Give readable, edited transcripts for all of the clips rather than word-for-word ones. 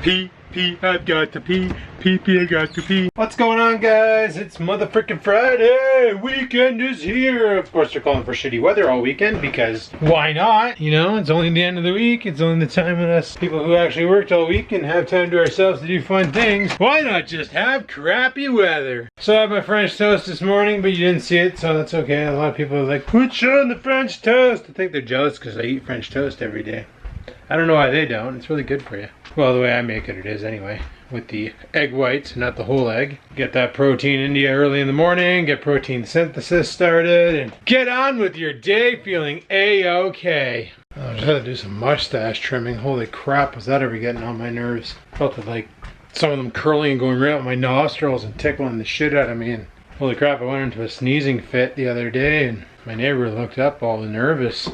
Pee, pee, I've got to pee. Pee, pee, I got to pee. What's going on, guys? It's motherfucking Friday. Weekend is here. Of course, they're calling for shitty weather all weekend because why not? You know, it's only the end of the week. It's only the time when us people who actually worked all week and have time to ourselves to do fun things. Why not just have crappy weather? So I had my French toast this morning, but you didn't see it, so that's okay. A lot of people are like, put on the French toast. I think they're jealous because I eat French toast every day. I don't know why they don't. It's really good for you. Well, the way I make it is anyway. With the egg whites, not the whole egg. Get that protein into you early in the morning, get protein synthesis started, and get on with your day feeling A-okay. I just had to do some mustache trimming. Holy crap, was that ever getting on my nerves. Felt it like some of them curling and going right up my nostrils and tickling the shit out of me. And holy crap, I went into a sneezing fit the other day and my neighbor looked up all nervous.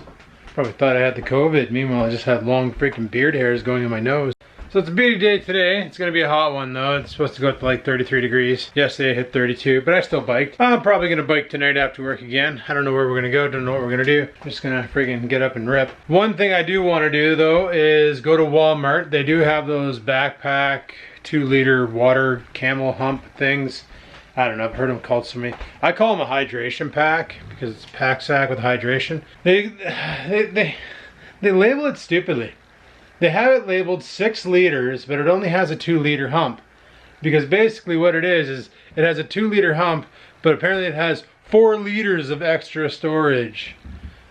Probably thought I had the COVID. Meanwhile, I just had long freaking beard hairs going in my nose. So it's a beauty day today. It's going to be a hot one though. It's supposed to go up to like 33 degrees. Yesterday I hit 32, but I still biked. I'm probably going to bike tonight after work again. I don't know where we're going to go. Don't know what we're going to do. I'm just going to freaking get up and rip. One thing I do want to do though is go to Walmart. They do have those backpack 2-liter water camel hump things. I don't know, I've heard them called so many. I call them a hydration pack because it's a pack sack with hydration. They label it stupidly. They have it labeled 6 liters, but it only has a 2-liter hump. Because basically what it is it has a 2-liter hump, but apparently it has 4 liters of extra storage.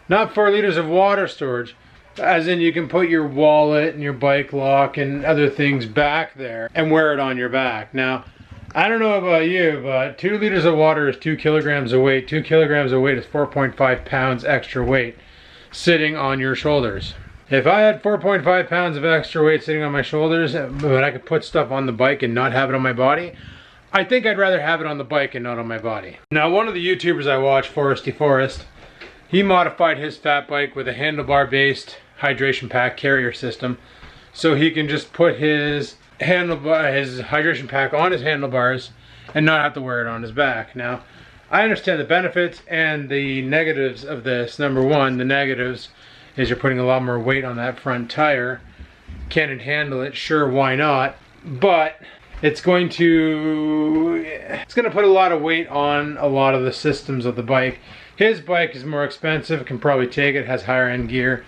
Not 4 liters of water storage. As in you can put your wallet and your bike lock and other things back there and wear it on your back. Now, I don't know about you, but 2 liters of water is 2 kilograms of weight. 2 kilograms of weight is 4.5 pounds extra weight sitting on your shoulders. If I had 4.5 pounds of extra weight sitting on my shoulders, but I could put stuff on the bike and not have it on my body, I think I'd rather have it on the bike and not on my body. Now, one of the YouTubers I watch, Foresty Forest, he modified his fat bike with a handlebar-based hydration pack carrier system, so he can just put his hydration pack on his handlebars and not have to wear it on his back. Now, I understand the benefits and the negatives of this. Number one, the negatives is you're putting a lot more weight on that front tire. Can it handle it? Sure, why not? But it's going to put a lot of weight on a lot of the systems of the bike. His bike is more expensive, can probably take it, has higher end gear.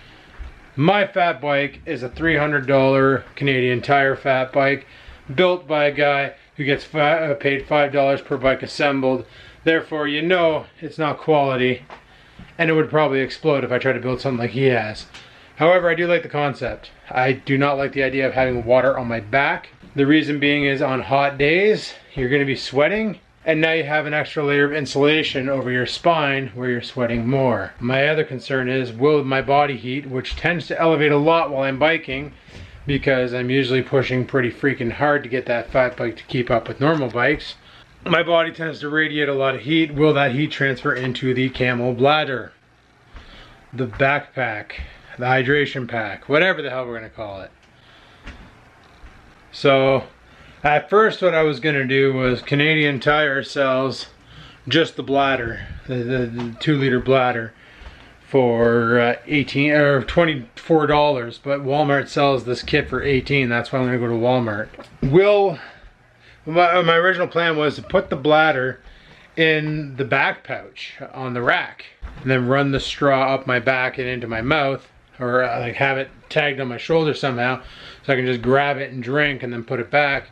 My fat bike is a $300 Canadian Tire fat bike, built by a guy who gets paid $5 per bike assembled. Therefore, you know it's not quality, and it would probably explode if I tried to build something like he has. However, I do like the concept. I do not like the idea of having water on my back. The reason being is on hot days, you're going to be sweating, and now you have an extra layer of insulation over your spine where you're sweating more. My other concern is, will my body heat, which tends to elevate a lot while I'm biking, because I'm usually pushing pretty freaking hard to get that fat bike to keep up with normal bikes. My body tends to radiate a lot of heat. Will that heat transfer into the camel bladder, the backpack, the hydration pack, whatever the hell we're going to call it? So at first what I was going to do was Canadian Tire sells just the bladder, the 2-liter bladder for $18 or $24, but Walmart sells this kit for $18. That's why I'm going to go to Walmart. My original plan was to put the bladder in the back pouch on the rack and then run the straw up my back and into my mouth, or like have it tagged on my shoulder somehow so I can just grab it and drink and then put it back.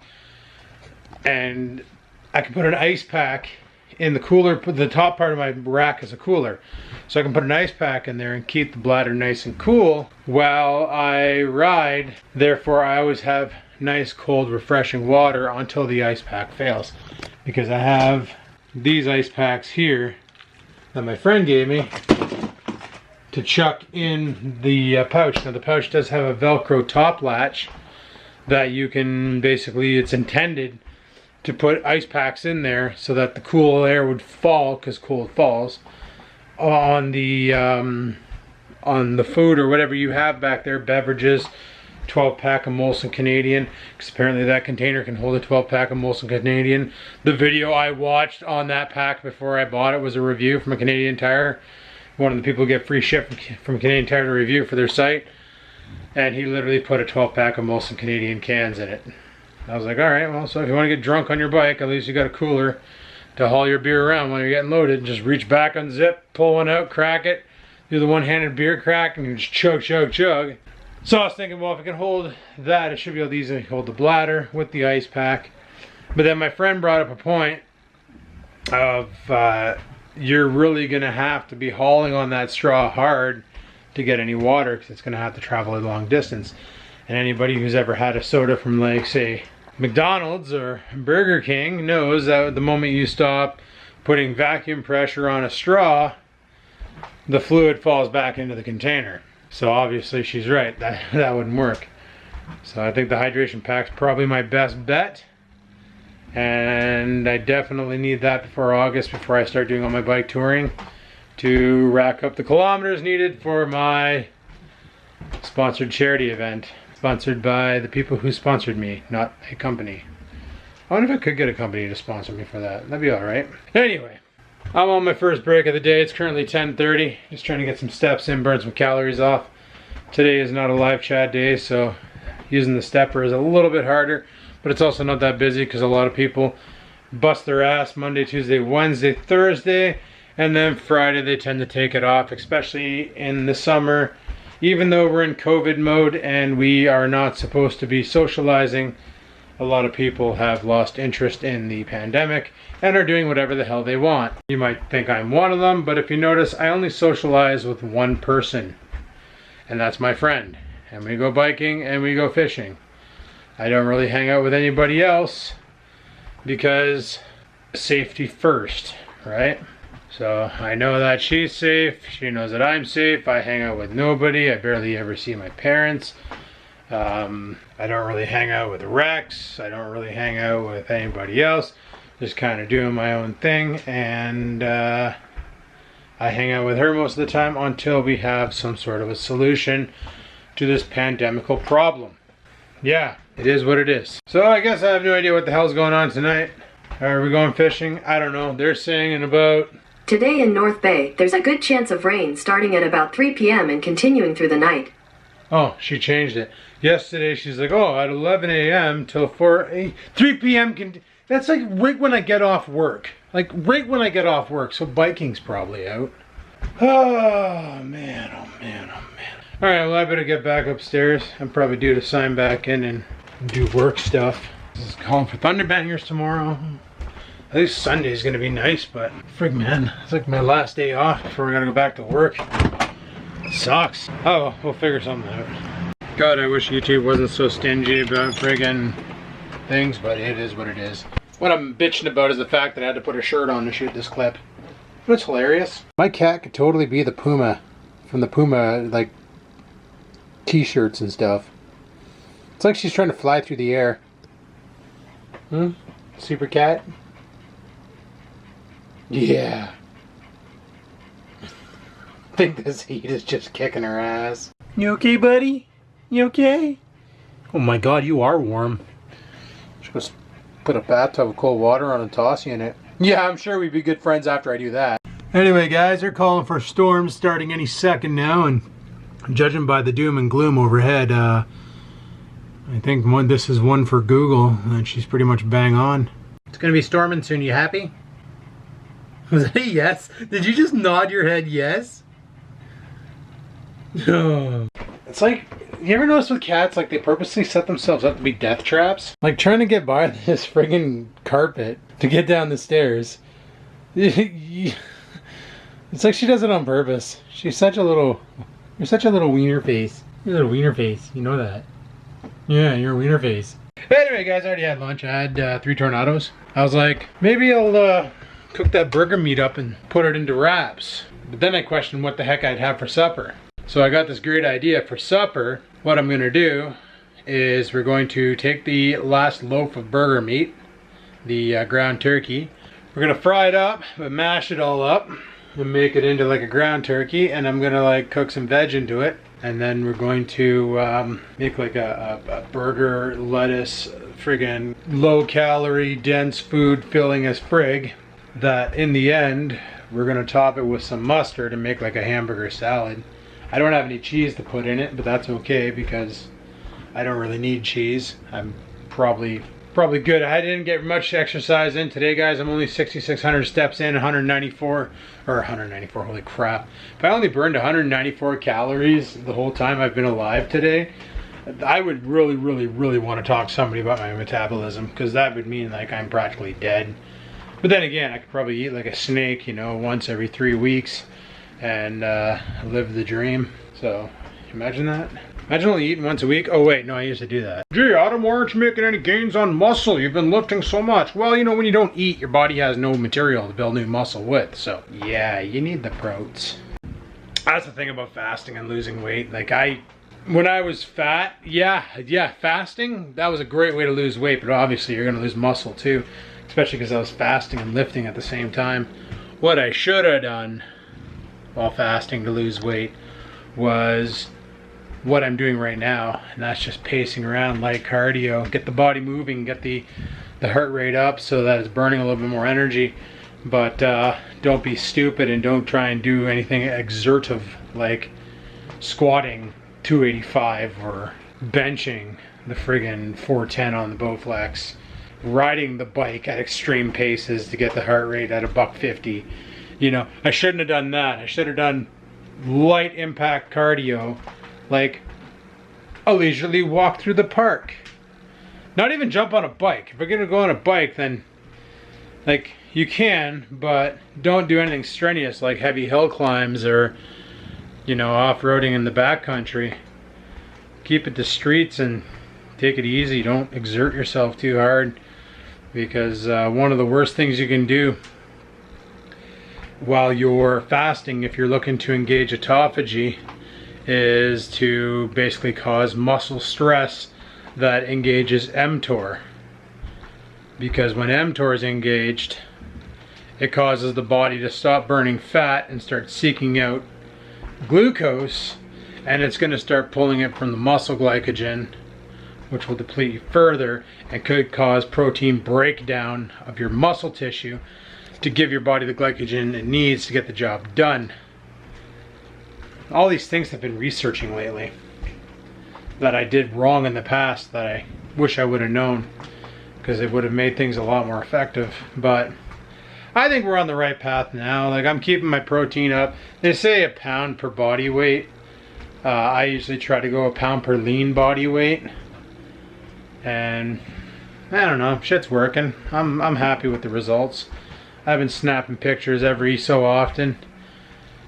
And I can put an ice pack in the cooler. The top part of my rack is a cooler, so I can put an ice pack in there and keep the bladder nice and cool while I ride. Therefore, I always have nice, cold, refreshing water until the ice pack fails. Because I have these ice packs here that my friend gave me to chuck in the pouch. Now the pouch does have a Velcro top latch that you can basically, it's intended to put ice packs in there so that the cool air would fall, because cold falls, on the food or whatever you have back there, beverages, 12-pack of Molson Canadian, because apparently that container can hold a 12-pack of Molson Canadian. The video I watched on that pack before I bought it was a review from a Canadian Tire. One of the people who get free shit from Canadian Tire to review for their site. and he literally put a 12-pack of Molson Canadian cans in it. I was like, all right, well, so if you want to get drunk on your bike, at least you got a cooler to haul your beer around while you're getting loaded. Just reach back, unzip, pull one out, crack it, do the one-handed beer crack, and you just chug, chug, chug. So I was thinking, well, if it can hold that, it should be able to easily hold the bladder with the ice pack. But then my friend brought up a point of you're really going to have to be hauling on that straw hard to get any water, because it's going to have to travel a long distance. And anybody who's ever had a soda from, like, say, McDonald's or Burger King knows that the moment you stop putting vacuum pressure on a straw, the fluid falls back into the container. So obviously she's right, that wouldn't work. So I think the hydration pack's probably my best bet. And I definitely need that before August, before I start doing all my bike touring, to rack up the kilometers needed for my sponsored charity event. Sponsored by the people who sponsored me, not a company. I wonder if I could get a company to sponsor me for that. That'd be alright. Anyway, I'm on my first break of the day. It's currently 10:30. Just trying to get some steps in, burn some calories off. Today is not a live chat day, so using the stepper is a little bit harder, but it's also not that busy because a lot of people bust their ass Monday, Tuesday, Wednesday, Thursday, and then Friday they tend to take it off, especially in the summer. Even though we're in COVID mode and we are not supposed to be socializing, a lot of people have lost interest in the pandemic and are doing whatever the hell they want. You might think I'm one of them, but if you notice, I only socialize with one person, and that's my friend. And we go biking and we go fishing. I don't really hang out with anybody else because safety first, right? So I know that she's safe, she knows that I'm safe. I hang out with nobody. I barely ever see my parents. I don't really hang out with Rex. I don't really hang out with anybody else. Just kind of doing my own thing, and I hang out with her most of the time until we have some sort of a solution to this pandemical problem. Yeah, it is what it is. So I guess I have no idea what the hell's going on tonight. Are we going fishing? I don't know. They're saying in about... Today in North Bay, there's a good chance of rain starting at about 3 p.m. and continuing through the night. Oh, she changed it. Yesterday she's like, oh, at 11 a.m. till 3 p.m. That's like right when I get off work. Like right when I get off work. So biking's probably out. Oh, man, oh, man, oh, man. All right, well, I better get back upstairs. I'm probably due to sign back in and do work stuff. This is calling for thunderbangers tomorrow. At least Sunday's gonna be nice, but frig, man, it's like my last day off before I gotta go back to work. It sucks. Oh, we'll figure something out. God, I wish YouTube wasn't so stingy about friggin' things, but it is what it is. What I'm bitching about is the fact that I had to put a shirt on to shoot this clip. But it's hilarious. My cat could totally be the Puma from the Puma, like, t-shirts and stuff. It's like she's trying to fly through the air. Super cat? Yeah. I think this heat is just kicking her ass. You okay, buddy? You okay? Oh my god, you are warm. Just put a bathtub of cold water on and toss you in it. Yeah, I'm sure we'd be good friends after I do that. Anyway, guys, they're calling for storms starting any second now, and judging by the doom and gloom overhead, I think this is one for Google, and she's pretty much bang on. It's gonna be storming soon. You happy? Was that a yes? Did you just nod your head yes? Oh. It's like, you ever notice with cats, like they purposely set themselves up to be death traps? Like trying to get by this friggin' carpet to get down the stairs. It's like she does it on purpose. She's such a little, you're such a little wiener face. You're a little wiener face, you know that. Yeah, you're a wiener face. Anyway, guys, I already had lunch. I had 3 tornadoes. I was like, maybe I'll cook that burger meat up and put it into wraps. But then I questioned what the heck I'd have for supper. So I got this great idea for supper. What I'm gonna do is we're going to take the last loaf of burger meat, the ground turkey. We're gonna fry it up, but mash it all up and make it into like a ground turkey. And I'm gonna like cook some veg into it. And then we're going to make like a burger, lettuce, friggin' low calorie, dense food filling as frig. That in the end, we're gonna top it with some mustard and make like a hamburger salad. I don't have any cheese to put in it, but that's okay because I don't really need cheese. I'm probably good. I didn't get much exercise in today, guys. I'm only 6,600 steps in, 194, holy crap. If I only burned 194 calories the whole time I've been alive today, I would really want to talk to somebody about my metabolism, because that would mean like I'm practically dead. But then again, I could probably eat like a snake, you know, once every 3 weeks and live the dream. So, imagine that. Imagine only eating once a week. Oh wait, no, I used to do that. Gee, Adam, why aren't you making any gains on muscle? You've been lifting so much. Well, you know, when you don't eat, your body has no material to build new muscle with. So, yeah, you need the proteins. That's the thing about fasting and losing weight. Like when I was fat, yeah, fasting, that was a great way to lose weight, but obviously you're gonna lose muscle too, especially because I was fasting and lifting at the same time. What I should have done while fasting to lose weight was what I'm doing right now, and that's just pacing around, light cardio, get the body moving, get the heart rate up so that it's burning a little bit more energy. But don't be stupid and don't try and do anything exertive like squatting 285 or benching the friggin' 410 on the Bowflex, riding the bike at extreme paces to get the heart rate at $150. You know, I shouldn't have done that. I should have done light impact cardio, like a leisurely walk through the park. Not even jump on a bike. If we're gonna go on a bike, then like you can, but don't do anything strenuous like heavy hill climbs or, you know, off-roading in the backcountry. Keep it to streets and take it easy. Don't exert yourself too hard, because one of the worst things you can do while you're fasting, if you're looking to engage autophagy, is to basically cause muscle stress that engages mTOR. Because when mTOR is engaged, it causes the body to stop burning fat and start seeking out glucose, and it's going to start pulling it from the muscle glycogen, which will deplete you further and could cause protein breakdown of your muscle tissue to give your body the glycogen it needs to get the job done. All these things I've been researching lately that I did wrong in the past that I wish I would have known, because it would have made things a lot more effective. But I think we're on the right path now. Like, I'm keeping my protein up. They say a pound per body weight. I usually try to go a pound per lean body weight, and I don't know, shit's working. I'm happy with the results. I've been snapping pictures every so often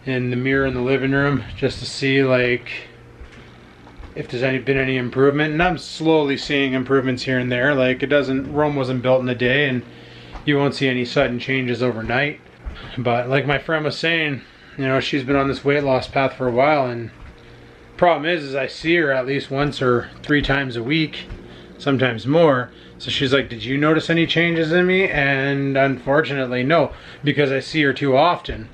in the mirror in the living room just to see like if there's been any improvement, and I'm slowly seeing improvements here and there. Like, Rome wasn't built in a day, and you won't see any sudden changes overnight. But like my friend was saying, you know, she's been on this weight loss path for a while, and problem is I see her at least once or 3 times a week, sometimes more. So she's like, did you notice any changes in me? And unfortunately, no, because I see her too often.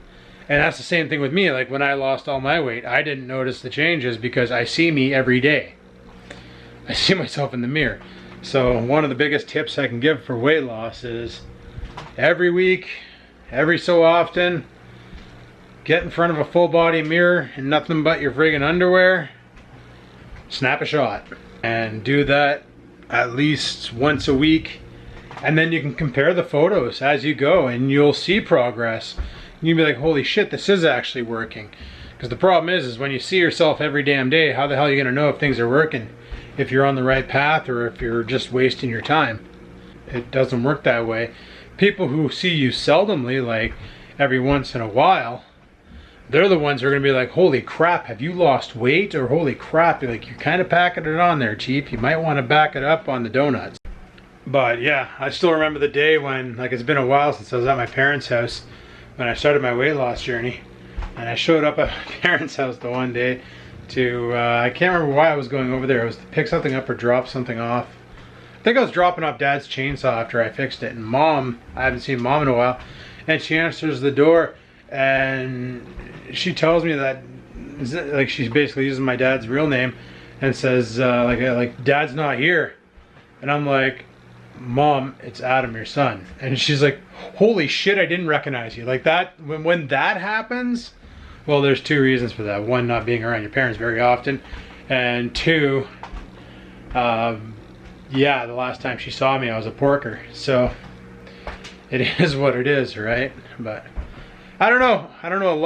And that's the same thing with me. Like, when I lost all my weight, I didn't notice the changes because I see me every day. I see myself in the mirror. So one of the biggest tips I can give for weight loss is every week, every so often, get in front of a full body mirror in nothing but your friggin' underwear, snap a shot, and do that at least once a week. And then you can compare the photos as you go, and you'll see progress. You'll be like, holy shit, this is actually working. Because the problem is when you see yourself every damn day, how the hell are you going to know if things are working? If you're on the right path or if you're just wasting your time. It doesn't work that way. People who see you seldomly, like every once in a while, they're the ones who are going to be like, holy crap, have you lost weight? Or holy crap, like, you're kind of packing it on there, Chief. You might want to back it up on the donuts. But yeah, I still remember the day when, like, it's been a while since I was at my parents' house when I started my weight loss journey. And I showed up at my parents' house the one day to, I can't remember why I was going over there. I was to pick something up or drop something off. I think I was dropping off Dad's chainsaw after I fixed it. And Mom, I haven't seen Mom in a while, and she answers the door and she tells me that, like, she's basically using my dad's real name and says, like Dad's not here. And I'm like, Mom, it's Adam, your son. And she's like, holy shit, I didn't recognize you. Like, that, when that happens, Well, there's two reasons for that. One, not being around your parents very often, and two, yeah, the last time she saw me, I was a porker. So it is what it is, right? But I don't know. I don't know.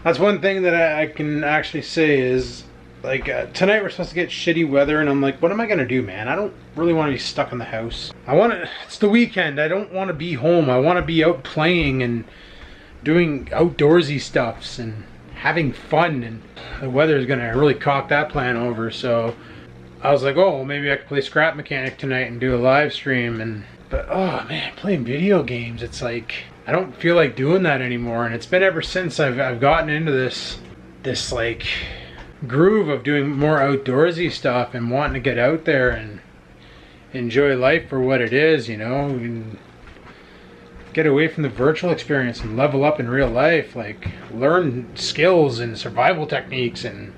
That's one thing that I can actually say is, like, tonight we're supposed to get shitty weather, and I'm like, what am I gonna do, man? I don't really want to be stuck in the house. It's the weekend. I don't want to be home. I want to be out playing and doing outdoorsy stuffs and having fun, and the weather is gonna really cock that plan over. So I was like, oh, well, maybe I could play Scrap Mechanic tonight and do a live stream. But oh man, playing video games, it's like I don't feel like doing that anymore. And it's been ever since I've gotten into this like groove of doing more outdoorsy stuff and wanting to get out there and enjoy life for what it is, you know, and get away from the virtual experience and level up in real life, like learn skills and survival techniques and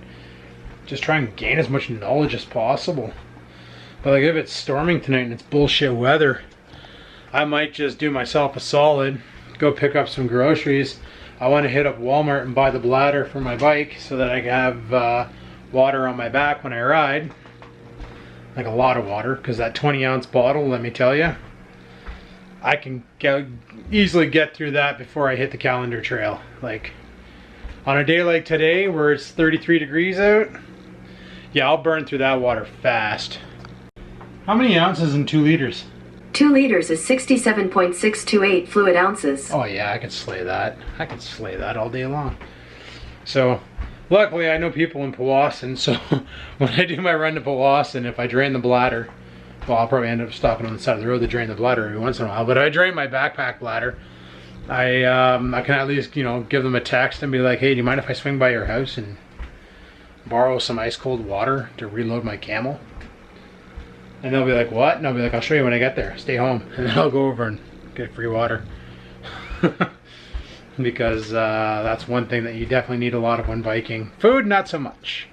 just try and gain as much knowledge as possible. But like if it's storming tonight and it's bullshit weather, I might just do myself a solid, go pick up some groceries. I want to hit up Walmart and buy the bladder for my bike so that I can have water on my back when I ride. Like a lot of water, because that 20-ounce bottle, let me tell you, I can easily get through that before I hit the Calendar Trail. Like on a day like today where it's 33 degrees out, yeah, I'll burn through that water fast. How many ounces in 2 liters? 2 liters is 67.628 fluid ounces. Oh yeah, I could slay that. I could slay that all day long. So, luckily I know people in Powassan, so when I do my run to Powassan, if I drain the bladder, well, I'll probably end up stopping on the side of the road to drain the bladder every once in a while, but if I drain my backpack bladder, I can at least, you know, give them a text and be like, hey, do you mind if I swing by your house and borrow some ice cold water to reload my Camel? And they'll be like, what? And I'll be like, I'll show you when I get there. Stay home. And then I'll go over and get free water. Because that's one thing that you definitely need a lot of when biking. Food, not so much.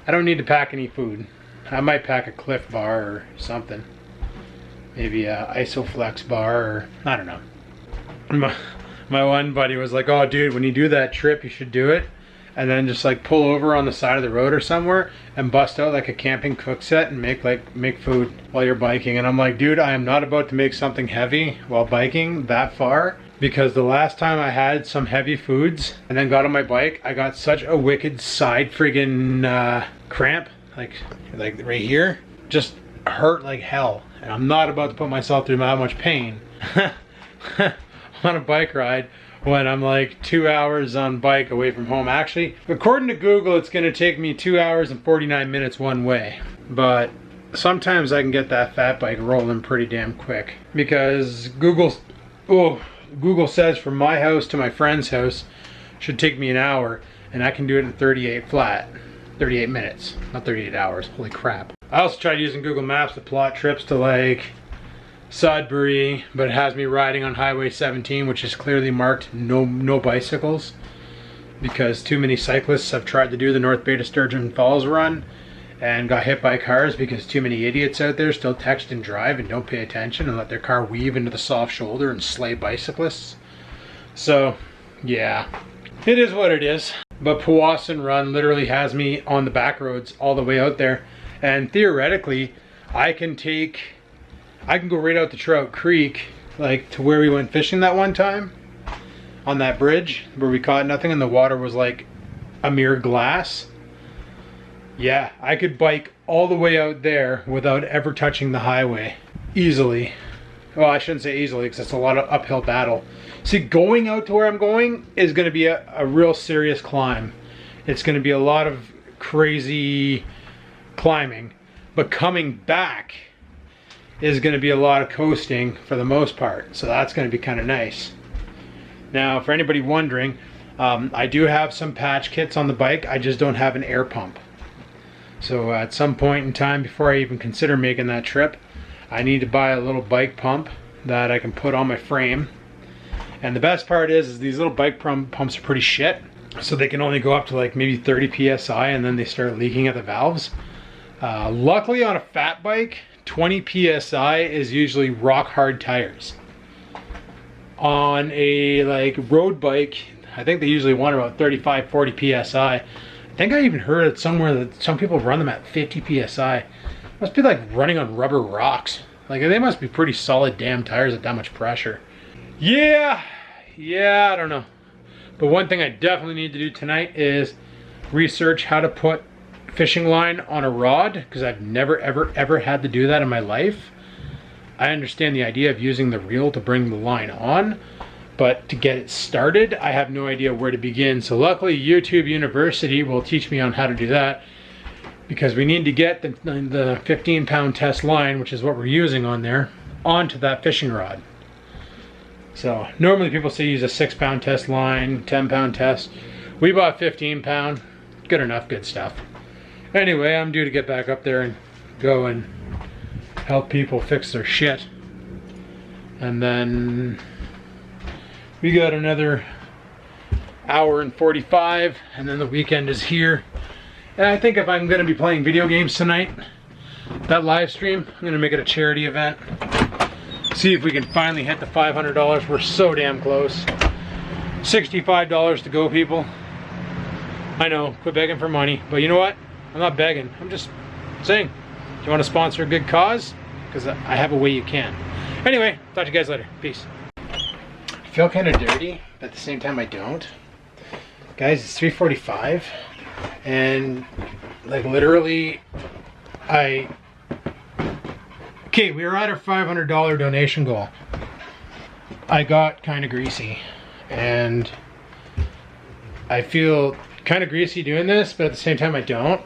I don't need to pack any food. I might pack a Cliff bar or something. Maybe a Isoflex bar or, I don't know. My one buddy was like, oh dude, when you do that trip, you should do it. And then just like pull over on the side of the road or somewhere and bust out like a camping cook set and make food while you're biking. And I'm like, dude, I am not about to make something heavy while biking that far, because the last time I had some heavy foods and then got on my bike, I got such a wicked side friggin' cramp, like right here, just hurt like hell. And I'm not about to put myself through that much pain on a bike ride when I'm like 2 hours on bike away from home. Actually, according to Google, it's gonna take me 2 hours and 49 minutes one way. But sometimes I can get that fat bike rolling pretty damn quick, because Google says from my house to my friend's house should take me an hour, and I can do it in 38 minutes, not 38 hours. Holy crap. I also tried using Google Maps to plot trips to like Sudbury, but it has me riding on Highway 17, which is clearly marked no bicycles, because too many cyclists have tried to do the North Bay to Sturgeon Falls run and got hit by cars because too many idiots out there still text and drive and don't pay attention and let their car weave into the soft shoulder and slay bicyclists. So yeah, it is what it is. But Powassan Run literally has me on the back roads all the way out there, and theoretically I can go right out to Trout Creek, like to where we went fishing that one time on that bridge where we caught nothing and the water was like a mere glass. Yeah, I could bike all the way out there without ever touching the highway easily. Well, I shouldn't say easily, because it's a lot of uphill battle. See, going out to where I'm going is going to be a real serious climb. It's going to be a lot of crazy climbing, but coming back is going to be a lot of coasting for the most part, so that's going to be kind of nice. Now, for anybody wondering, I do have some patch kits on the bike. I just don't have an air pump. So at some point in time, before I even consider making that trip, I need to buy a little bike pump that I can put on my frame. And the best part is these little bike pumps are pretty shit, so they can only go up to like maybe 30 psi, and then they start leaking at the valves. Luckily on a fat bike, 20 psi is usually rock hard tires. On a like road bike, I think they usually want about 35, 40 PSI. I think I even heard it somewhere that some people run them at 50 PSI. Must be like running on rubber rocks. Like, they must be pretty solid damn tires at that much pressure. Yeah, I don't know. But one thing I definitely need to do tonight is research how to put fishing line on a rod, because I've never ever had to do that in my life. I understand the idea of using the reel to bring the line on, but to get it started, I have no idea where to begin. So luckily YouTube University will teach me on how to do that, because we need to get the 15-pound test line, which is what we're using on there, onto that fishing rod. So normally people say use a 6-pound test line, 10-pound test. We bought 15-pound, good enough, good stuff. Anyway, I'm due to get back up there and go and help people fix their shit. And then we got another hour and 45, and then the weekend is here. And I think if I'm going to be playing video games tonight, that live stream, I'm going to make it a charity event. See if we can finally hit the $500. We're so damn close. $65 to go, people. I know, quit begging for money, but you know what? I'm not begging. I'm just saying, do you want to sponsor a good cause? Because I have a way you can. Anyway, talk to you guys later. Peace. I feel kind of dirty, but at the same time I don't. Guys, it's 3:45, and like literally, okay, we were at our $500 donation goal. I got kind of greasy, and I feel kind of greasy doing this, but at the same time I don't.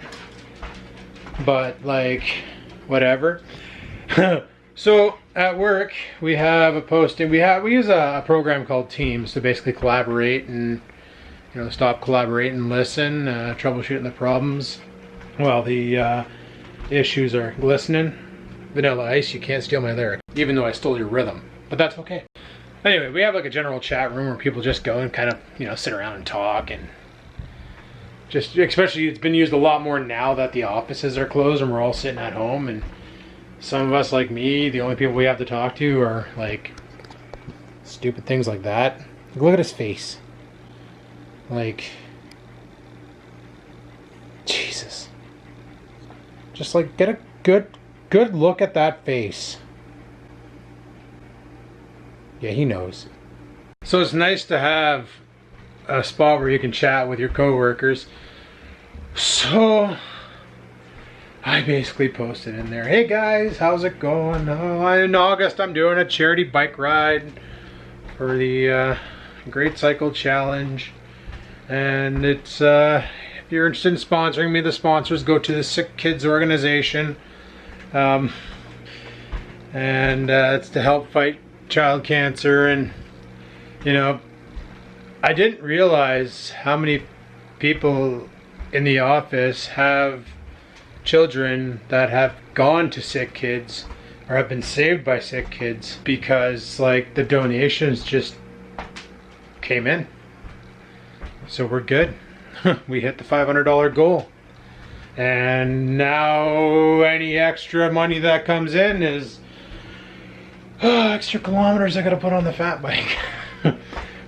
But like, whatever. So at work we have a posting. We use a program called Teams to basically collaborate and, you know, stop, collaborate and listen, troubleshooting the problems. Well, the issues are listening. Vanilla Ice, you can't steal my lyric, even though I stole your rhythm, but that's okay. Anyway, we have like a general chat room where people just go and kind of, you know, sit around and talk, and just, especially it's been used a lot more now that the offices are closed and we're all sitting at home, and some of us, like me, the only people we have to talk to are like stupid things like that. Look at his face. Like, Jesus. Just like, get a good look at that face. Yeah, he knows. So it's nice to have a spot where you can chat with your coworkers. So I basically posted in there, hey guys, how's it going? Oh, in August I'm doing a charity bike ride for the Great Cycle Challenge, and it's if you're interested in sponsoring me, the sponsors go to the Sick Kids organization, and it's to help fight child cancer. And you know, I didn't realize how many people in the office have children that have gone to Sick Kids or have been saved by Sick Kids, because like the donations just came in. So we're good. We hit the $500 goal. And now any extra money that comes in is extra kilometers I gotta put on the fat bike.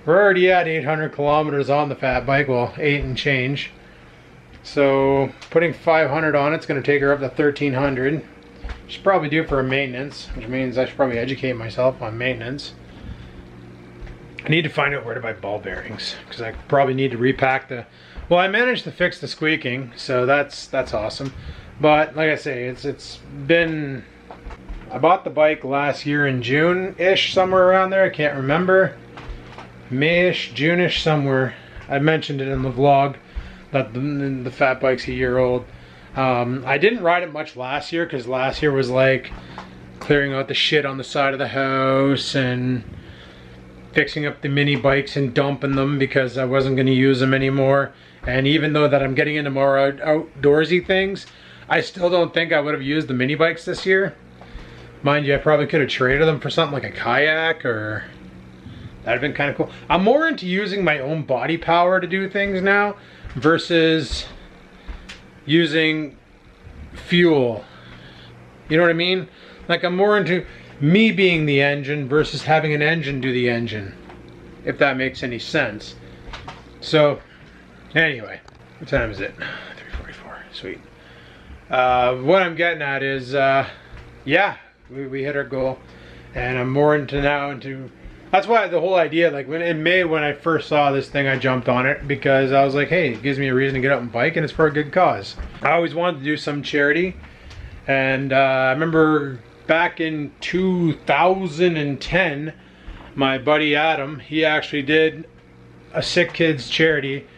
We're already at 800 kilometers on the fat bike, well, 8 and change. So putting 500 on it's going to take her up to 1300. Should probably do for a maintenance, which means I should probably educate myself on maintenance. I need to find out where to buy ball bearings, because I probably need to repack the... Well, I managed to fix the squeaking, so that's awesome. But like I say, it's been... I bought the bike last year in June-ish, somewhere around there. I can't remember. May-ish, June-ish, somewhere. I mentioned it in the vlog that the fat bike's a year old. I didn't ride it much last year, because last year was like clearing out the shit on the side of the house and fixing up the mini bikes and dumping them because I wasn't going to use them anymore. And even though that I'm getting into more outdoorsy things, I still don't think I would have used the mini bikes this year. Mind you, I probably could have traded them for something like a kayak, or that'd have been kind of cool. I'm more into using my own body power to do things now versus using fuel. You know what I mean? Like, I'm more into me being the engine versus having an engine do the engine, if that makes any sense. So anyway, what time is it? 3:44. Sweet. What I'm getting at is, yeah, we hit our goal, and I'm more into that's why the whole idea, like in May when I first saw this thing, I jumped on it because I was like, hey, it gives me a reason to get out and bike, and it's for a good cause. I always wanted to do some charity, and I remember back in 2010, my buddy Adam, he actually did a sick kids charity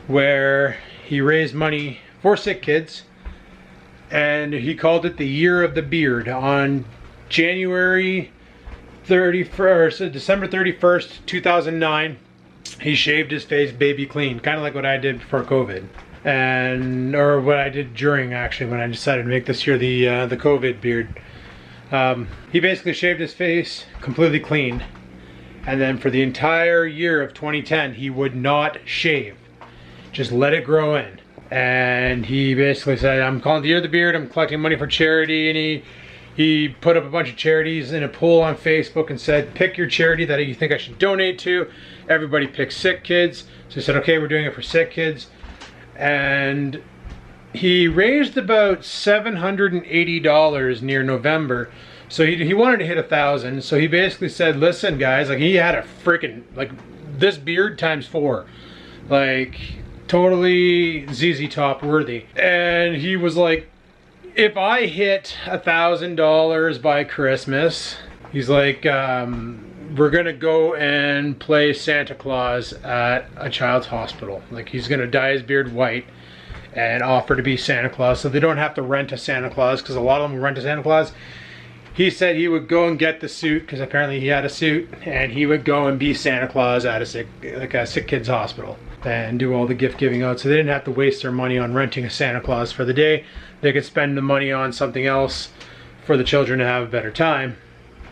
where he raised money for sick kids, and he called it the Year of the Beard. On January 31st, December 31st, 2009, he shaved his face baby clean, kind of like what I did before COVID, or what I did during, actually, when I decided to make this year the COVID beard. He basically shaved his face completely clean, and then for the entire year of 2010, he would not shave, just let it grow in. And he basically said, I'm calling it the Year of the Beard, I'm collecting money for charity, and he put up a bunch of charities in a poll on Facebook and said, pick your charity that you think I should donate to. Everybody picked sick kids. So he said, okay, we're doing it for sick kids. And he raised about $780 near November. So he wanted to hit 1,000. So he basically said, listen guys, like he had a freaking, like this beard times 4. Like totally ZZ Top worthy. And he was like, if I hit $1,000 by Christmas, he's like, we're gonna go and play Santa Claus at a child's hospital. Like he's gonna dye his beard white and offer to be Santa Claus, so they don't have to rent a Santa Claus, because a lot of them rent a Santa Claus. He said he would go and get the suit, because apparently he had a suit, and he would go and be Santa Claus at a sick kid's hospital and do all the gift giving out, so they didn't have to waste their money on renting a Santa Claus for the day. They could spend the money on something else for the children to have a better time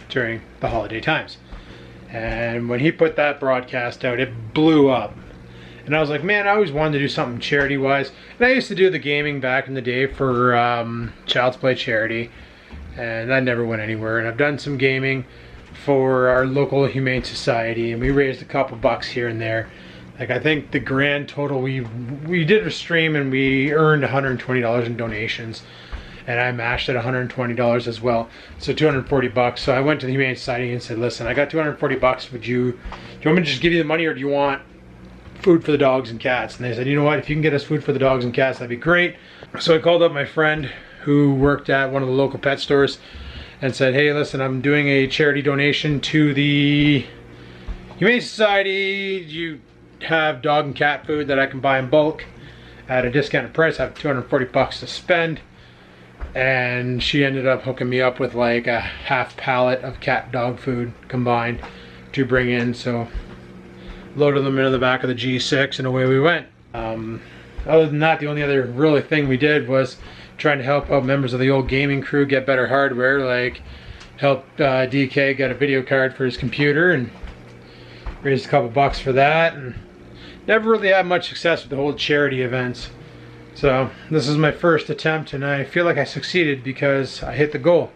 during the holiday times. And when he put that broadcast out, it blew up. And I was like, man, I always wanted to do something charity-wise. And I used to do the gaming back in the day for Child's Play charity, and that never went anywhere. And I've done some gaming for our local Humane Society, and we raised a couple bucks here and there. Like I think the grand total, we did a stream and we earned $120 in donations, and I matched at $120 as well, so 240 bucks. So I went to the Humane Society and said, listen, I got 240 bucks. Do you want me to just give you the money, or do you want food for the dogs and cats? And they said, you know what, if you can get us food for the dogs and cats, that'd be great. So I called up my friend who worked at one of the local pet stores and said, hey, listen, I'm doing a charity donation to the Humane Society. You have dog and cat food that I can buy in bulk at a discounted price. I have 240 bucks to spend. And she ended up hooking me up with like a half pallet of cat dog food combined to bring in. So loaded them into the back of the G6 and away we went. Other than that, the only other really thing we did was trying to help out members of the old gaming crew get better hardware, like help DK get a video card for his computer, and raised a couple bucks for that. And never really had much success with the whole charity events. So this is my first attempt, and I feel like I succeeded because I hit the goal.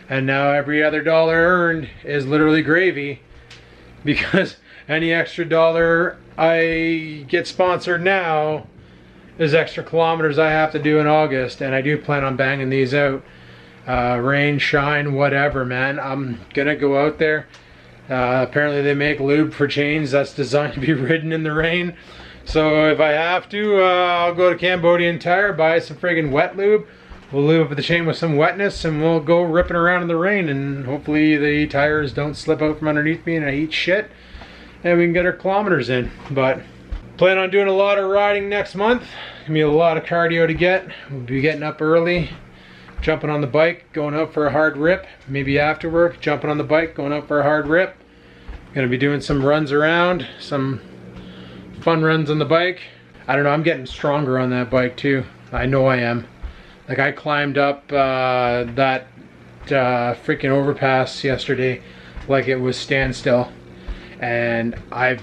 And now every other dollar earned is literally gravy, because any extra dollar I get sponsored now is extra kilometers I have to do in August, and I do plan on banging these out. Rain, shine, whatever, man. I'm gonna go out there. Apparently they make lube for chains that's designed to be ridden in the rain. So if I have to, I'll go to Cambodian Tire, buy some friggin' wet lube. We'll lube up the chain with some wetness, and we'll go ripping around in the rain, and hopefully the tires don't slip out from underneath me and I eat shit, and we can get our kilometers in. But plan on doing a lot of riding next month. Gonna be a lot of cardio to get. We'll be getting up early, jumping on the bike, going out for a hard rip. Maybe after work, jumping on the bike, going out for a hard rip. Gonna be doing some runs around, some fun runs on the bike. I don't know, I'm getting stronger on that bike too. I know I am. Like I climbed up that freaking overpass yesterday like it was standstill. And I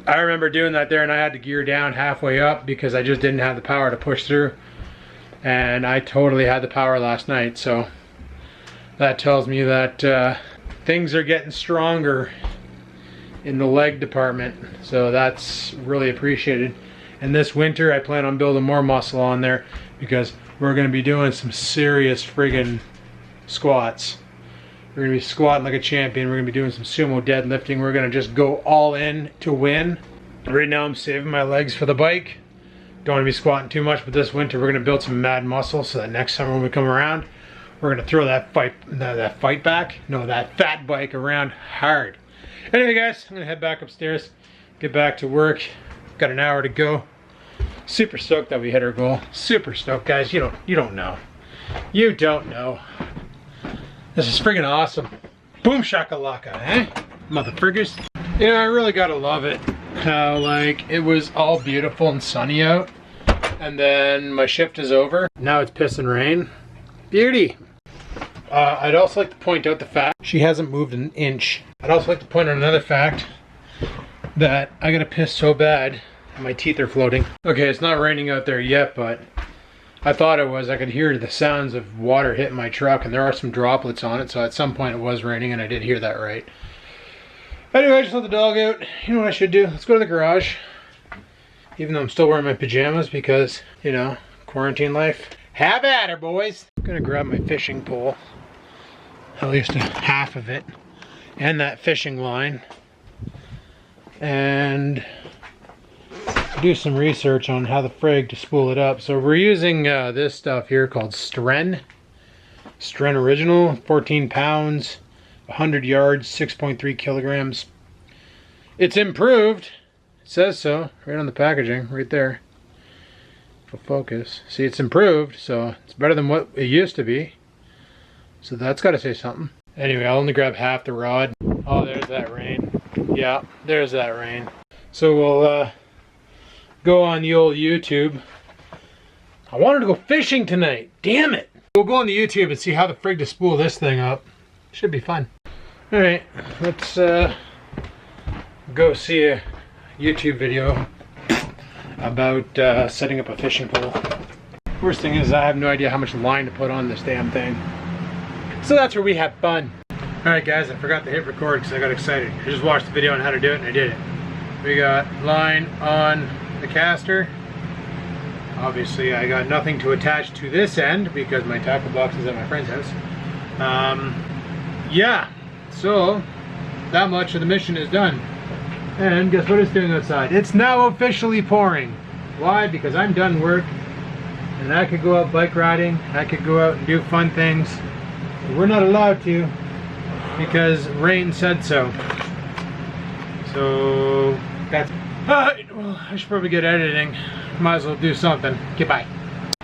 remember doing that there, and I had to gear down halfway up because I just didn't have the power to push through. And I totally had the power last night, so that tells me that things are getting stronger in the leg department, so that's really appreciated. And this winter I plan on building more muscle on there because we're going to be doing some serious friggin' squats. We're going to be squatting like a champion. We're going to be doing some sumo deadlifting. We're going to just go all in to win. Right now I'm saving my legs for the bike. Don't want to be squatting too much, but this winter we're going to build some mad muscle so that next summer when we come around, we're going to throw that fat bike around hard. Anyway guys, I'm going to head back upstairs, get back to work. Got an hour to go. Super stoked that we hit our goal. Super stoked, guys. You don't know. You don't know. This is friggin' awesome. Boom shakalaka, eh? Motherfriggers. You know, I really gotta love it. How, like, it was all beautiful and sunny out. And then my shift is over. Now it's pissing rain. Beauty. I'd also like to point out the fact she hasn't moved an inch. I'd also like to point out another fact that I gotta piss so bad and my teeth are floating. Okay, it's not raining out there yet, but I thought it was. I could hear the sounds of water hitting my truck, and there are some droplets on it, so at some point it was raining, and I did hear that right. Anyway, I just let the dog out. You know what I should do? Let's go to the garage. Even though I'm still wearing my pajamas because, you know, quarantine life. Have at her, boys. I'm gonna grab my fishing pole. At least half of it. And that fishing line. And do some research on how the frig to spool it up. So we're using this stuff here called Stren Original, 14 pounds, 100 yards, 6.3 kilograms. It's improved. It says so right on the packaging, right there. For focus. See, it's improved, so it's better than what it used to be. So that's got to say something. Anyway, I'll only grab half the rod. Oh, there's that rain. Yeah, there's that rain. So we'll go on the old YouTube. I wanted to go fishing tonight. Damn it. We'll go on the YouTube and see how the frig to spool this thing up. Should be fun. Alright, let's go see a YouTube video about setting up a fishing pole. Worst thing is I have no idea how much line to put on this damn thing. So that's where we have fun. Alright guys, I forgot to hit record because I got excited. I just watched the video on how to do it and I did it. We got line on the caster. Obviously I got nothing to attach to this end because my tackle box is at my friend's house. Yeah, so that much of the mission is done. And guess what it's doing outside? It's now officially pouring. Why? Because I'm done work and I could go out bike riding, I could go out and do fun things. But we're not allowed to because rain said so. So that's well, I should probably get editing. Might as well do something. Goodbye.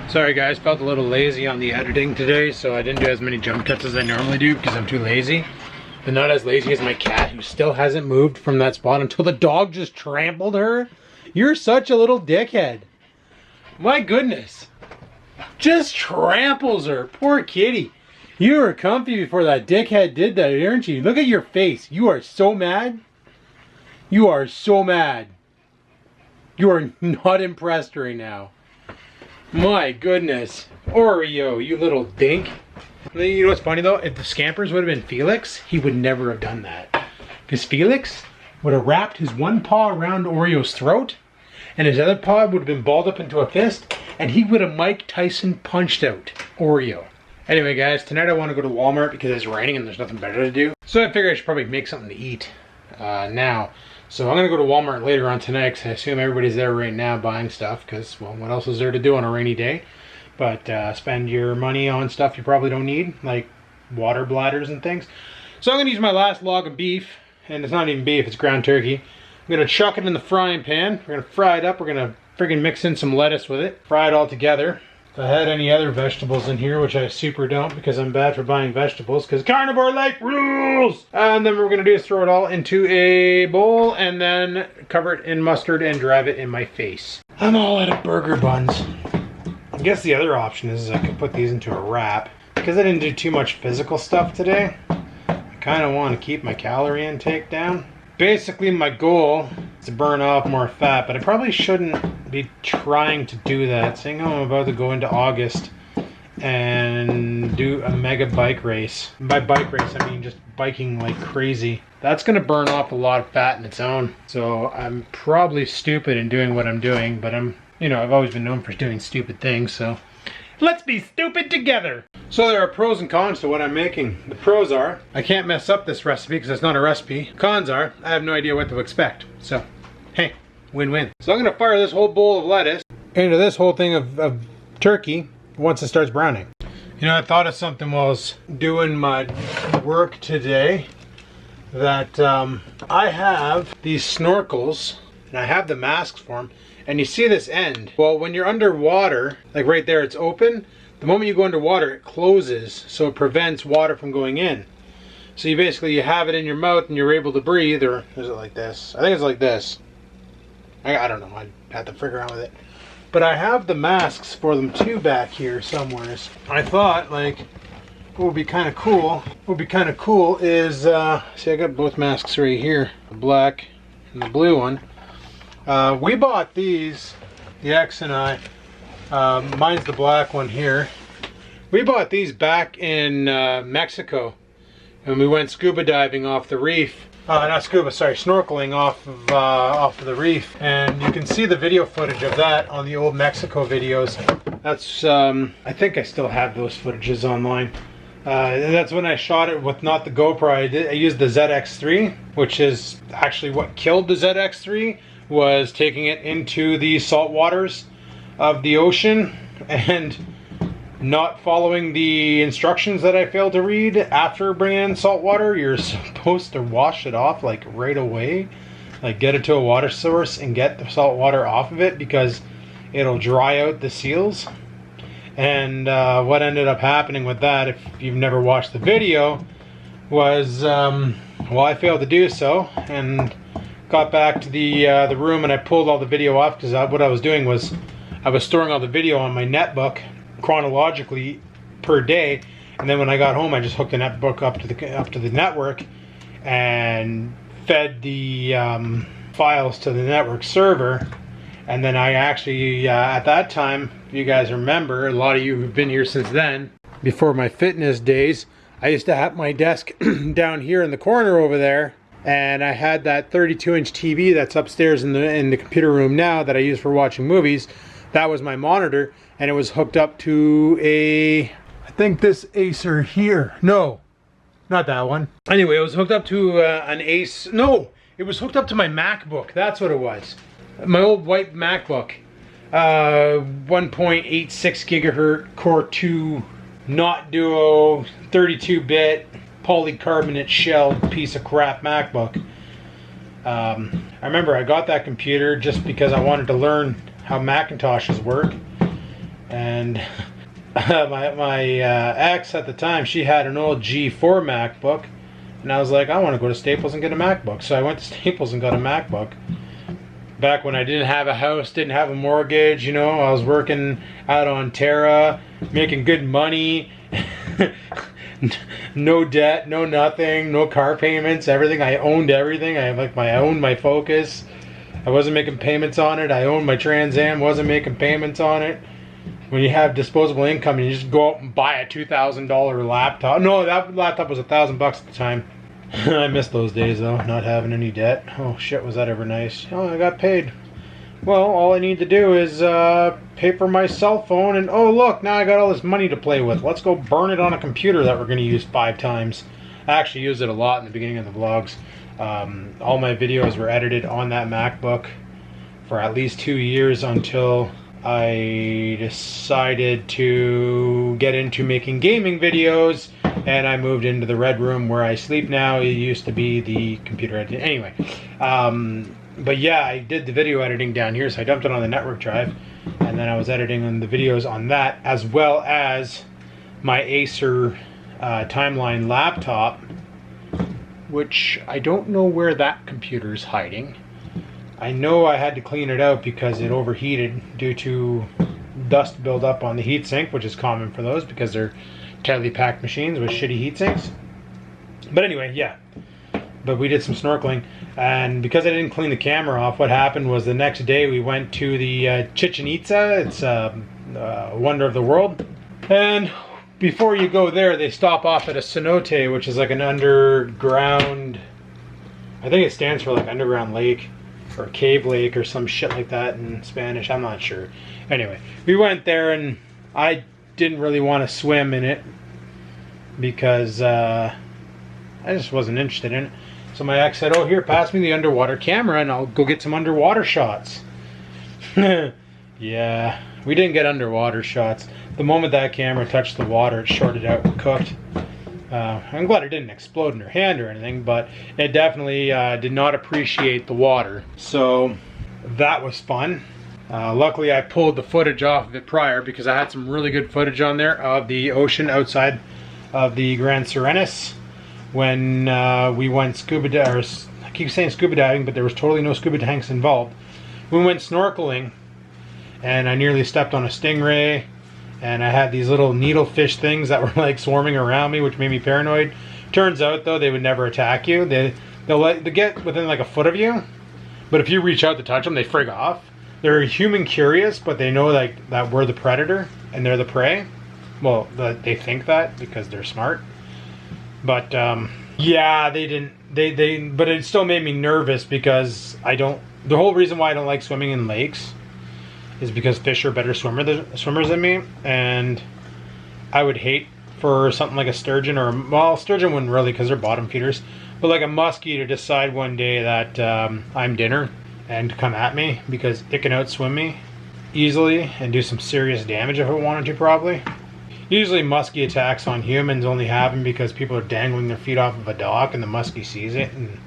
Sorry guys, felt a little lazy on the editing today, so I didn't do as many jump cuts as I normally do because I'm too lazy. But not as lazy as my cat, who still hasn't moved from that spot until the dog just trampled her. You're such a little dickhead. My goodness. Just tramples her. Poor kitty. You were comfy before that dickhead did that, aren't you? Look at your face. You are so mad. You are so mad. You are not impressed right now. My goodness. Oreo, you little dink. You know what's funny though? If the Scampers would have been Felix, he would never have done that. Because Felix would have wrapped his one paw around Oreo's throat, and his other paw would have been balled up into a fist, and he would have Mike Tyson punched out Oreo. Anyway guys, tonight I want to go to Walmart because it's raining and there's nothing better to do. So I figure I should probably make something to eat now. So I'm going to go to Walmart later on tonight because I assume everybody's there right now buying stuff because, well, what else is there to do on a rainy day? But spend your money on stuff you probably don't need, like water bladders and things. So I'm going to use my last log of beef, and it's not even beef, it's ground turkey. I'm going to chuck it in the frying pan. We're going to fry it up. We're going to friggin' mix in some lettuce with it. Fry it all together. If I had any other vegetables in here, which I super don't because I'm bad for buying vegetables, because carnivore life rules! And then what we're going to do is throw it all into a bowl and then cover it in mustard and drive it in my face. I'm all out of burger buns. I guess the other option is I could put these into a wrap. Because I didn't do too much physical stuff today, I kind of want to keep my calorie intake down. Basically my goal is to burn off more fat, but I probably shouldn't be trying to do that, seeing how I'm about to go into August and do a mega bike race. By bike race, I mean just biking like crazy. That's gonna burn off a lot of fat in its own. So I'm probably stupid in doing what I'm doing, but I've always been known for doing stupid things, so let's be stupid together. So there are pros and cons to what I'm making. The pros are, I can't mess up this recipe because it's not a recipe. Cons are, I have no idea what to expect. So, hey, win-win. So I'm gonna fire this whole bowl of lettuce into this whole thing of turkey once it starts browning. I thought of something while I was doing my work today, that I have these snorkels, and I have the masks for them, and you see this end. Well, when you're underwater, like right there, it's open. The moment you go underwater, it closes, so it prevents water from going in. So you have it in your mouth and you're able to breathe, or is it like this? I think it's like this. I don't know, I'd have to figure out with it. But I have the masks for them too back here somewhere. I thought, like, what would be kind of cool? Is, see, I got both masks right here, the black and the blue one. We bought these, the X and I. Mine's the black one here. We bought these back in Mexico, and we went scuba diving off the reef. Not scuba, sorry, snorkeling off of the reef. And you can see the video footage of that on the old Mexico videos. That's, I think I still have those footages online. And that's when I shot it with not the GoPro. I used the ZX3, which is actually what killed the ZX3, was taking it into the salt waters of the ocean and not following the instructions that I failed to read after bringing in salt water. You're supposed to wash it off like right away, like get it to a water source and get the salt water off of it because it'll dry out the seals. And what ended up happening with that, if you've never watched the video, was well, I failed to do so and got back to the room, and I pulled all the video off because what I was doing was I was storing all the video on my netbook chronologically per day, and then when I got home, I just hooked the netbook up to the network and fed the files to the network server. And then I actually, at that time, if you guys remember, a lot of you who've been here since then, before my fitness days, I used to have my desk down here in the corner over there, and I had that 32-inch TV that's upstairs in the computer room now that I use for watching movies. That was my monitor, and it was hooked up to I think this Acer here. No, not that one. Anyway, it was hooked up to an Ace. No, it was hooked up to my MacBook. That's what it was. My old white MacBook. 1.86 gigahertz Core 2, not Duo, 32-bit, polycarbonate shell piece of crap MacBook. I remember I got that computer just because I wanted to learn how Macintoshes work, and my ex at the time, she had an old G4 MacBook, and I was like, I want to go to Staples and get a MacBook. So I went to Staples and got a MacBook. Back when I didn't have a house, didn't have a mortgage, I was working out on Terra, making good money, no debt, no nothing, no car payments, everything. I owned everything. I owned my Focus. I wasn't making payments on it. I owned my Trans Am, wasn't making payments on it. When you have disposable income, you just go out and buy a $2,000 laptop. No, that laptop was $1,000 at the time. I miss those days though, not having any debt. Oh shit, was that ever nice. Oh, I got paid. Well, all I need to do is pay for my cell phone, and oh look, now I got all this money to play with. Let's go burn it on a computer that we're going to use 5 times. I actually used it a lot in the beginning of the vlogs. All my videos were edited on that MacBook for at least 2 years until I decided to get into making gaming videos, and I moved into the red room where I sleep now. It used to be the computer editing. Anyway, but yeah, I did the video editing down here, so I dumped it on the network drive, and then I was editing on the videos on that, as well as my Acer Timeline laptop, which I don't know where that computer is hiding. I know I had to clean it out because it overheated due to dust buildup on the heatsink, which is common for those because they're tightly packed machines with shitty heat sinks. But anyway, yeah. But we did some snorkeling, and because I didn't clean the camera off, what happened was the next day we went to the Chichen Itza. It's a wonder of the world. And before you go there, they stop off at a cenote, which is like an underground, I think it stands for like underground lake or cave lake or some shit like that in Spanish. I'm not sure. Anyway, we went there and I didn't really want to swim in it because I just wasn't interested in it. So my ex said, oh, here, pass me the underwater camera and I'll go get some underwater shots. Yeah, we didn't get underwater shots. The moment that camera touched the water, it shorted out and cooked. I'm glad it didn't explode in her hand or anything, but it definitely did not appreciate the water. So that was fun. Luckily, I pulled the footage off of it prior because I had some really good footage on there of the ocean outside of the Grand Serenus when we went scuba diving. I keep saying scuba diving, but there was totally no scuba tanks involved. We went snorkeling, and I nearly stepped on a stingray. And I had these little needlefish things that were like swarming around me, which made me paranoid. Turns out though, they would never attack you. They get within like a foot of you, but if you reach out to touch them, they frig off. They're human curious, but they know like that we're the predator and they're the prey. Well, they think that because they're smart. But yeah, they didn't. But it still made me nervous because I don't. The whole reason why I don't like swimming in lakes is because fish are better swimmers than me, and I would hate for something like a sturgeon, or, well, sturgeon wouldn't really because they're bottom feeders, but like a muskie to decide one day that I'm dinner and come at me because it can outswim me easily and do some serious damage if it wanted to, probably. Usually muskie attacks on humans only happen because people are dangling their feet off of a dock and the muskie sees it, and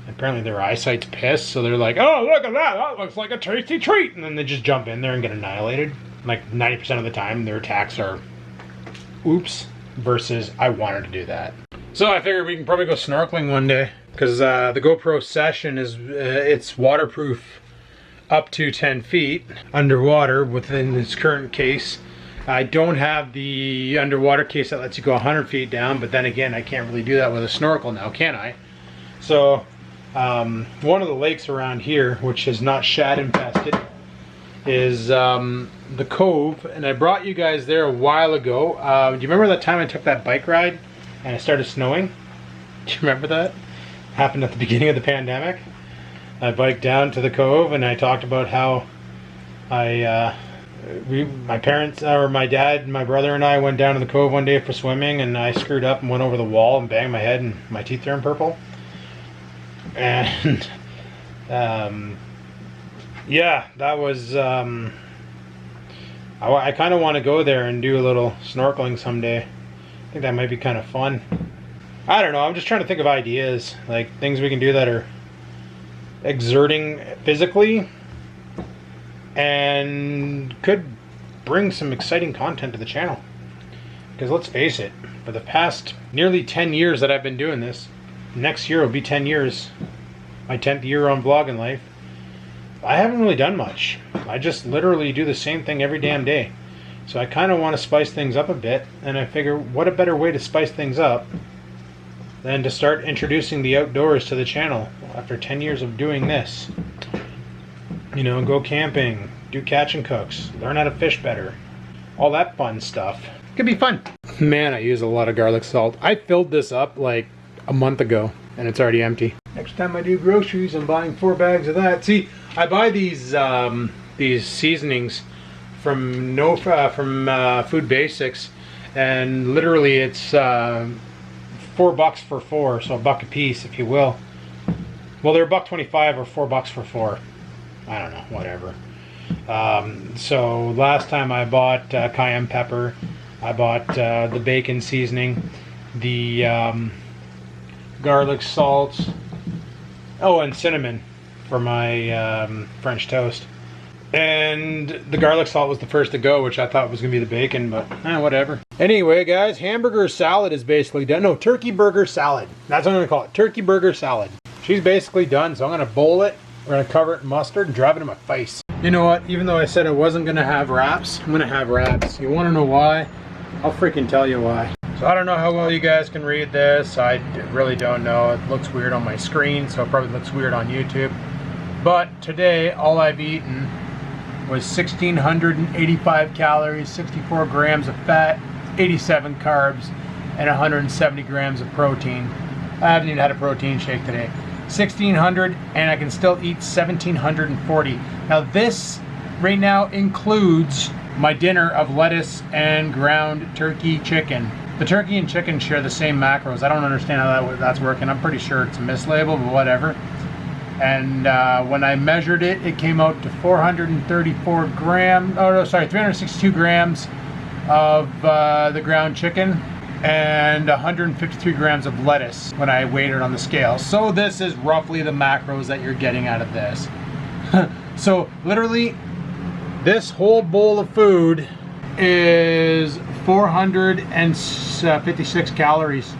apparently their eyesight's pissed, so they're like, oh, look at that, that looks like a tasty treat, and then they just jump in there and get annihilated. Like 90% of the time their attacks are oops versus I wanted to do that. So I figured we can probably go snorkeling one day because the GoPro Session is it's waterproof up to 10 feet underwater within its current case. I don't have the underwater case that lets you go 100 feet down, but then again, I can't really do that with a snorkel now, can I? So one of the lakes around here, which is not shad infested, is the Cove, and I brought you guys there a while ago. Do you remember that time I took that bike ride and it started snowing? Do you remember that? Happened at the beginning of the pandemic. I biked down to the Cove and I talked about how my parents, or my dad, my brother and I went down to the Cove one day for swimming, and I screwed up and went over the wall and banged my head and my teeth turned purple. And yeah, that was I kind of want to go there and do a little snorkeling someday. I think that might be kind of fun. I don't know, I'm just trying to think of ideas, like things we can do that are exerting physically and could bring some exciting content to the channel. Because let's face it, for the past nearly 10 years that I've been doing this, next year will be 10 years, my 10th year on Vlogging Life, I haven't really done much. I just literally do the same thing every damn day. So I kind of want to spice things up a bit, and I figure what a better way to spice things up than to start introducing the outdoors to the channel after 10 years of doing this. You know, go camping, do catch and cooks, learn how to fish better, all that fun stuff. It could be fun. Man, I use a lot of garlic salt. I filled this up like a month ago and it's already empty. Next time I do groceries, I'm buying 4 bags of that. See, I buy these seasonings from Food Basics, and literally it's $4 for 4, so $1 a piece, if you will. Well, they're $1.25 or $4 for 4. I don't know, whatever. So last time I bought cayenne pepper, I bought the bacon seasoning, the garlic salt, oh, and cinnamon for my French toast. And the garlic salt was the first to go, which I thought was going to be the bacon, but whatever. Anyway, guys, hamburger salad is basically done. No, turkey burger salad. That's what I'm going to call it, turkey burger salad. She's basically done, so I'm going to bowl it. We're going to cover it in mustard and drive it in my face. You know what? Even though I said I wasn't going to have wraps, I'm going to have wraps. You want to know why? I'll freaking tell you why. So I don't know how well you guys can read this. I really don't know. It looks weird on my screen, so it probably looks weird on YouTube. But today, all I've eaten was 1,685 calories, 64 grams of fat, 87 carbs, and 170 grams of protein. I haven't even had a protein shake today. 1,600, and I can still eat 1,740. Now this right now includes my dinner of lettuce and ground turkey chicken. The turkey and chicken share the same macros. I don't understand how that's working. I'm pretty sure it's a mislabel, but whatever. And when I measured it, it came out to 434 grams, oh no, sorry, 362 grams of the ground chicken and 153 grams of lettuce when I weighed it on the scale. So this is roughly the macros that you're getting out of this. So literally, this whole bowl of food is 456 calories.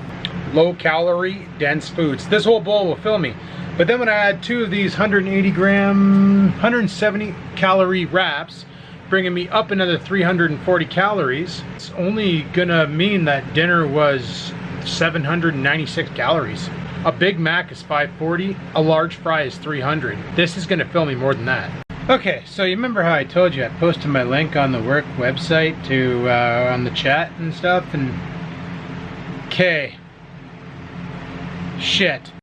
Low calorie, dense foods. This whole bowl will fill me. But then when I add 2 of these 170 calorie wraps, bringing me up another 340 calories, it's only gonna mean that dinner was 796 calories. A Big Mac is 540, a large fry is 300. This is gonna fill me more than that. Okay, so you remember how I told you I posted my link on the work website to on the chat and stuff, and okay, shit.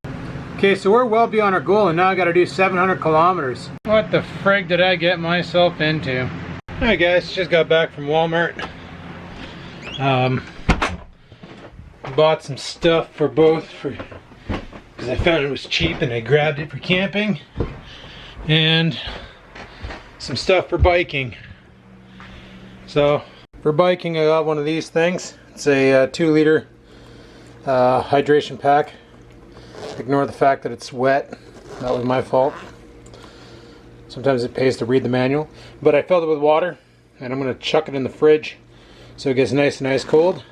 Okay, so we're well beyond our goal, and now I gotta do 700 kilometers. What the frig did I get myself into? Alright guys, just got back from Walmart. Bought some stuff for both, because I found it was cheap and I grabbed it for camping. And some stuff for biking. So, for biking I got one of these things. It's a 2-liter hydration pack. Ignore the fact that it's wet. That was my fault. Sometimes it pays to read the manual. But I filled it with water, and I'm going to chuck it in the fridge so it gets nice and ice cold.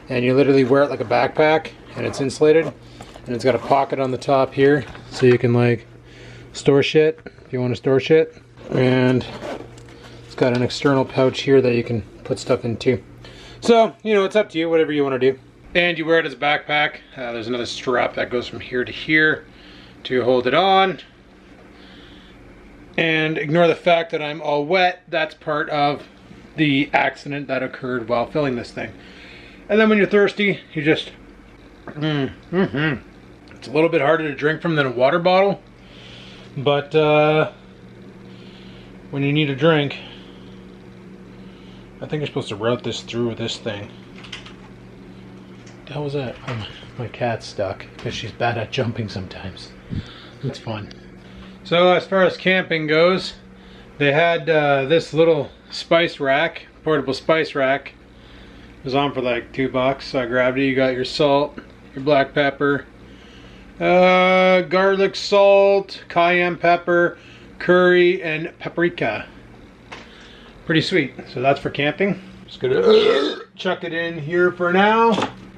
And you literally wear it like a backpack, and it's insulated. And it's got a pocket on the top here, so you can like store shit if you want to store shit. And it's got an external pouch here that you can put stuff into. So, you know, it's up to you, whatever you want to do. And you wear it as a backpack. There's another strap that goes from here to here to hold it on. And ignore the fact that I'm all wet. That's part of the accident that occurred while filling this thing. And then when you're thirsty, you just... It's a little bit harder to drink from than a water bottle. But when you need a drink, I think you're supposed to route this through this thing. What the hell was that? Oh, my cat's stuck because she's bad at jumping sometimes. It's fun. So as far as camping goes, they had this little spice rack, portable spice rack. It was on for like $2, so I grabbed it. You got your salt, your black pepper, garlic salt, cayenne pepper, curry, and paprika. Pretty sweet. So that's for camping. Just gonna chuck it in here for now.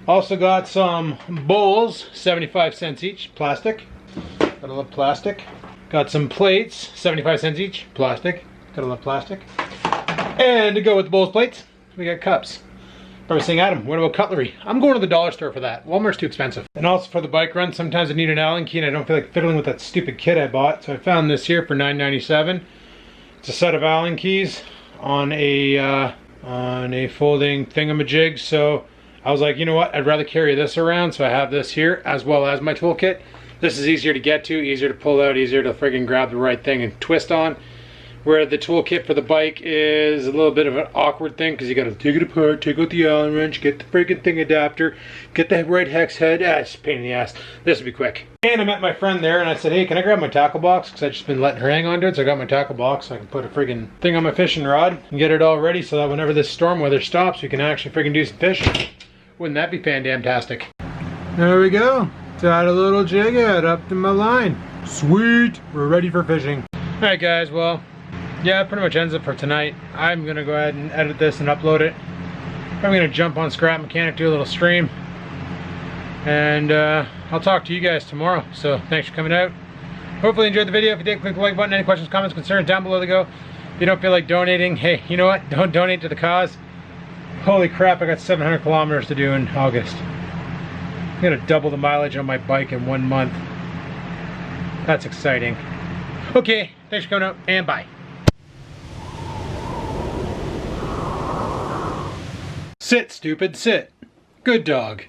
Also got some bowls, 75 cents each, plastic. Gotta love plastic. Got some plates, 75 cents each, plastic. Gotta love plastic. And to go with the bowls plates, we got cups. Probably saying, Adam, what about cutlery? I'm going to the dollar store for that. Walmart's too expensive. And also for the bike run, sometimes I need an Allen key and I don't feel like fiddling with that stupid kit I bought. So I found this here for $9.97. It's a set of Allen keys on a folding thingamajig. So I was like, you know what? I'd rather carry this around. So I have this here as well as my toolkit. This is easier to get to, easier to pull out, easier to friggin' grab the right thing and twist on. Where the toolkit for the bike is a little bit of an awkward thing because you got to take it apart, take out the Allen wrench, get the friggin' thing adapter, get the right hex head. It's a pain in the ass. This will be quick. And I met my friend there and I said, hey, can I grab my tackle box? Because I've just been letting her hang on to it. So I got my tackle box so I can put a friggin' thing on my fishing rod and get it all ready so that whenever this storm weather stops, we can actually friggin' do some fishing. Wouldn't that be fan-damn-tastic? There we go. Tied a little jig head up to my line. Sweet. We're ready for fishing. Alright guys, well, yeah, that pretty much ends it for tonight. I'm gonna go ahead and edit this and upload it. I'm gonna jump on Scrap Mechanic, do a little stream. And I'll talk to you guys tomorrow. So thanks for coming out. Hopefully you enjoyed the video. If you did, click the like button. Any questions, comments, concerns, down below the go. If you don't feel like donating, hey, you know what? Don't donate to the cause. Holy crap, I got 700 kilometers to do in August. I'm gonna double the mileage on my bike in 1 month. That's exciting. Okay, thanks for coming out, and bye. Sit, stupid, sit. Good dog.